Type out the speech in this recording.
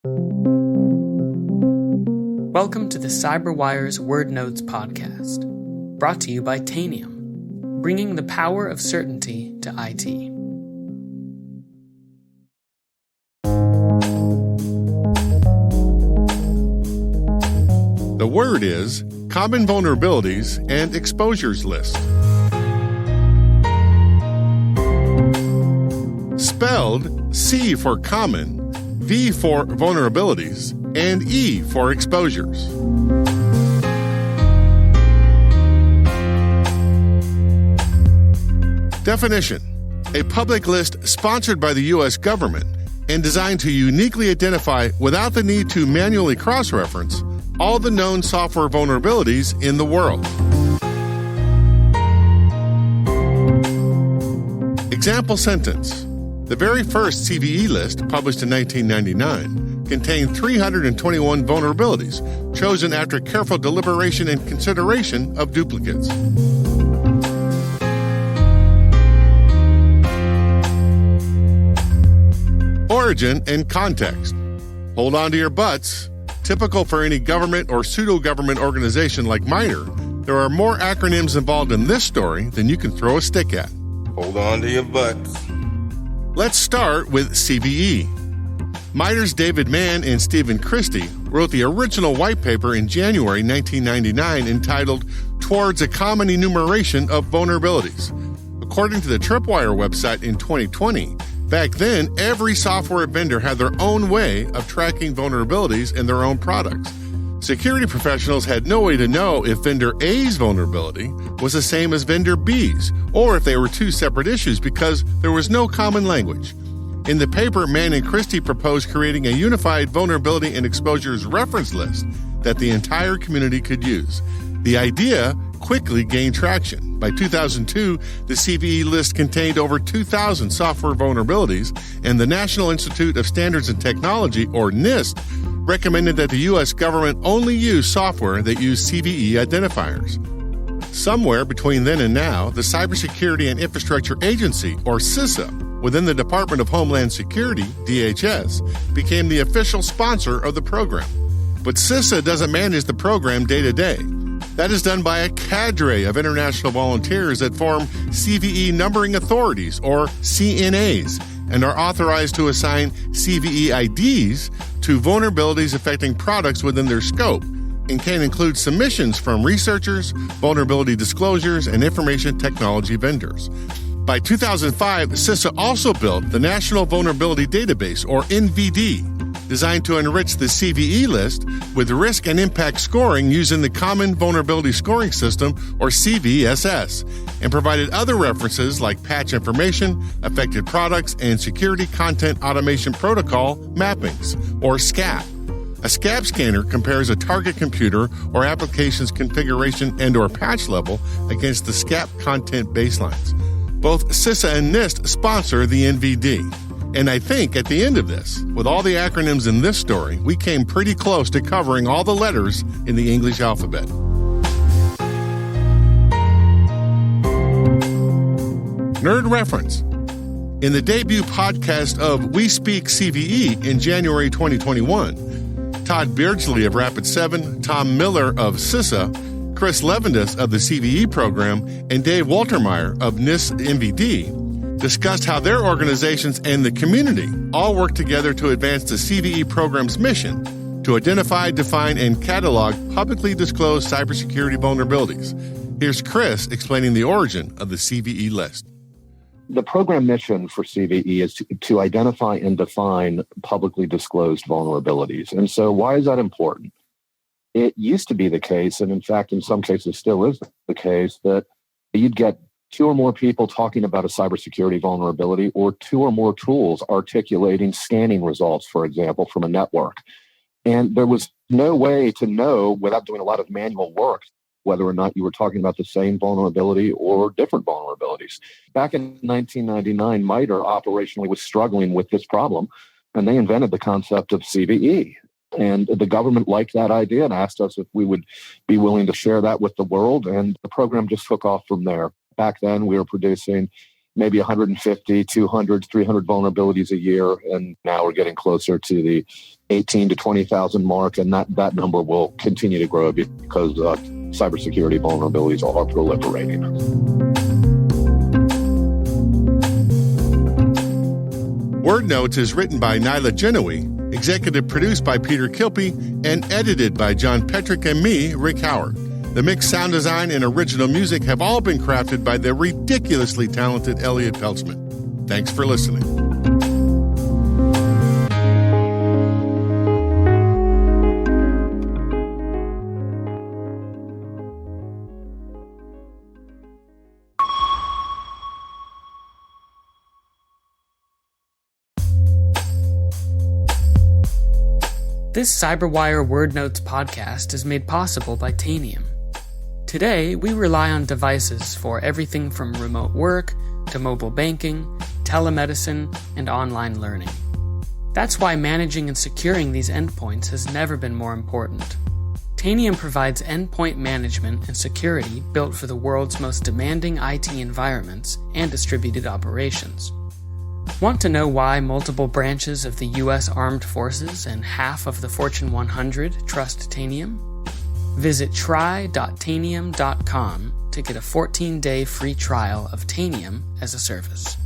Welcome to the CyberWire's Word Notes podcast, brought to you by Tanium, bringing the power of certainty to IT. The word is Common Vulnerabilities and Exposures List. Spelled C for common, V for vulnerabilities, and E for exposures. Definition: a public list sponsored by the U.S. government and designed to uniquely identify, without the need to manually cross-reference, all the known software vulnerabilities in the world. Example sentence: the very first CVE list, published in 1999, contained 321 vulnerabilities, chosen after careful deliberation and consideration of duplicates. Origin and context. Hold on to your butts. Typical for any government or pseudo-government organization like MITRE, there are more acronyms involved in this story than you can throw a stick at. Hold on to your butts. Let's start with CVE. MITRE's David Mann and Stephen Christie wrote the original white paper in January 1999 entitled Towards a Common Enumeration of Vulnerabilities. According to the Tripwire website in 2020, back then, every software vendor had their own way of tracking vulnerabilities in their own products. Security professionals had no way to know if vendor A's vulnerability was the same as vendor B's, or if they were two separate issues because there was no common language. In the paper, Mann and Christie proposed creating a unified vulnerability and exposures reference list that the entire community could use. The idea quickly gained traction. By 2002, the CVE list contained over 2,000 software vulnerabilities, and the National Institute of Standards and Technology, or NIST, recommended that the U.S. government only use software that use CVE identifiers. Somewhere between then and now, the Cybersecurity and Infrastructure Agency, or CISA, within the Department of Homeland Security, DHS, became the official sponsor of the program. But CISA doesn't manage the program day to day. That is done by a cadre of international volunteers that form CVE numbering authorities, or CNAs, and are authorized to assign CVE IDs to vulnerabilities affecting products within their scope, and can include submissions from researchers, vulnerability disclosures, and information technology vendors. By 2005, CISA also built the National Vulnerability Database, or NVD, designed to enrich the CVE list with risk and impact scoring using the Common Vulnerability Scoring System, or CVSS, and provided other references like patch information, affected products, and security content automation protocol mappings, or SCAP. A SCAP scanner compares a target computer or application's configuration and/or patch level against the SCAP content baselines. Both CISA and NIST sponsor the NVD. And I think at the end of this, with all the acronyms in this story, we came pretty close to covering all the letters in the English alphabet. Nerd reference. In the debut podcast of We Speak CVE in January 2021, Todd Beardsley of Rapid7, Tom Miller of CISA, Chris Levendus of the CVE program, and Dave Waltermeyer of NIST NVD discussed how their organizations and the community all work together to advance the CVE program's mission to identify, define, and catalog publicly disclosed cybersecurity vulnerabilities. Here's Chris explaining the origin of the CVE list. The program mission for CVE is to identify and define publicly disclosed vulnerabilities. And so why is that important? It used to be the case, and in fact, in some cases still is the case, that you'd get two or more people talking about a cybersecurity vulnerability, or two or more tools articulating scanning results, for example, from a network. And there was no way to know, without doing a lot of manual work, whether or not you were talking about the same vulnerability or different vulnerabilities. Back in 1999, MITRE operationally was struggling with this problem, and they invented the concept of CVE. And the government liked that idea and asked us if we would be willing to share that with the world, and the program just took off from there. Back then, we were producing maybe 150, 200, 300 vulnerabilities a year. And now we're getting closer to the 18 to 20,000 mark. And that number will continue to grow because cybersecurity vulnerabilities are proliferating. Word Notes is written by Nyla Genoe, executive produced by Peter Kilpie, and edited by John Petrick and me, Rick Howard. The mixed sound design and original music have all been crafted by the ridiculously talented Elliot Peltzman. Thanks for listening. This CyberWire Word Notes podcast is made possible by Tanium. Today, we rely on devices for everything from remote work to mobile banking, telemedicine, and online learning. That's why managing and securing these endpoints has never been more important. Tanium provides endpoint management and security built for the world's most demanding IT environments and distributed operations. Want to know why multiple branches of the U.S. Armed Forces and half of the Fortune 100 trust Tanium? Visit try.tanium.com to get a 14-day free trial of Tanium as a service.